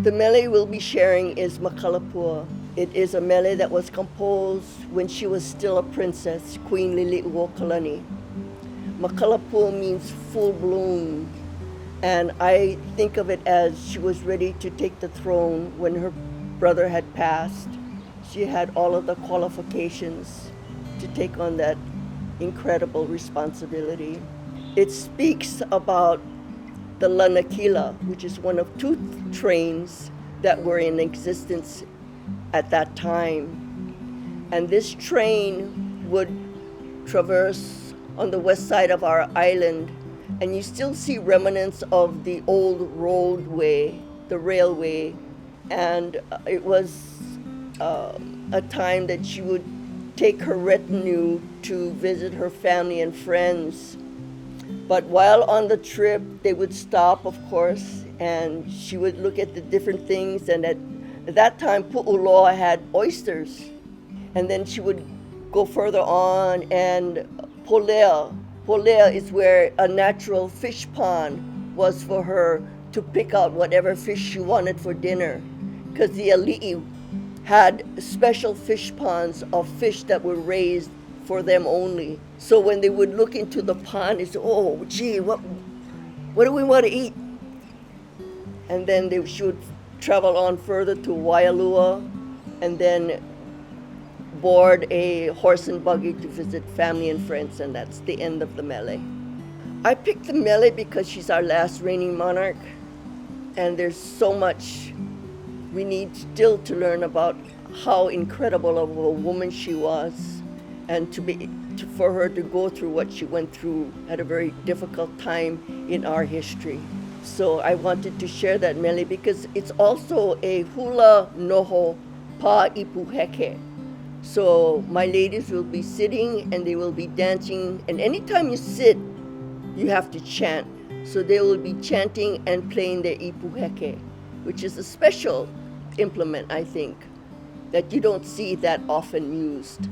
The mele we'll be sharing is Makalapua. It is a mele that was composed when she was still a princess, Queen Lili'uokalani. Makalapua means full bloom, and I think of it as she was ready to take the throne when her brother had passed. She had all of the qualifications to take on that incredible responsibility. It speaks about the lanakila, which is one of two trains that were in existence at that time. And this train would traverse on the west side of our island, and you still see remnants of the old roadway, the railway. And it was a time that she would take her retinue to visit her family and friends. But while on the trip, they would stop, of course, and she would look at the different things. And at that time, Pu'uloa had oysters. And then she would go further on, and Polea is where a natural fish pond was for her to pick out whatever fish she wanted for dinner. Because the ali'i had special fish ponds of fish that were raised for them only. So when they would look into the pond, it's, oh, gee, what do we want to eat? And then they should travel on further to Wailuku and then board a horse and buggy to visit family and friends, and that's the end of the mele. I picked the mele because she's our last reigning monarch, and there's so much we need still to learn about how incredible of a woman she was, and for her to go through what she went through at a very difficult time in our history. So I wanted to share that mele because it's also a hula noho pa ipuheke. So my ladies will be sitting and they will be dancing, and anytime you sit, you have to chant. So they will be chanting and playing their ipuheke, which is a special implement, I think, that you don't see that often used.